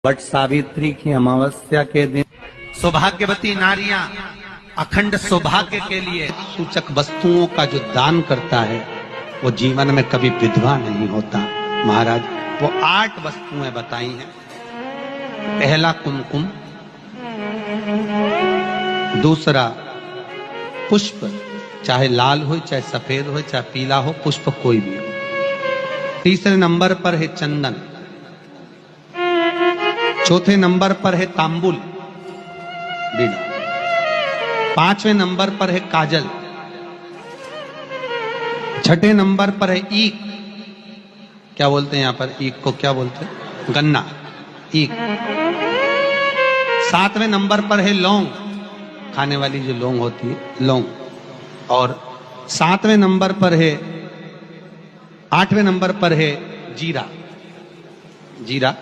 वट सावित्री की अमावस्या के दिन सौभाग्यवती नारियां अखंड सौभाग्य के लिए सूचक वस्तुओं का जो दान करता है वो जीवन में कभी विधवा नहीं होता। महाराज वो 8 वस्तुएं बताई हैं। पहला कुमकुम, दूसरा पुष्प, चाहे लाल हो चाहे सफेद हो चाहे पीला हो, पुष्प कोई भी हो। तीसरे नंबर पर है चंदन, चौथे नंबर पर है तांबुल बीड़ा, 5वें नंबर पर है काजल, 6ठे नंबर पर है ईख। क्या बोलते हैं यहां पर ईख को? क्या बोलते हैं? गन्ना, ईख। 7वें नंबर पर है लौंग, खाने वाली जो लौंग होती है, लौंग। और 7वें नंबर पर है, 8वें नंबर पर है जीरा, जीरा।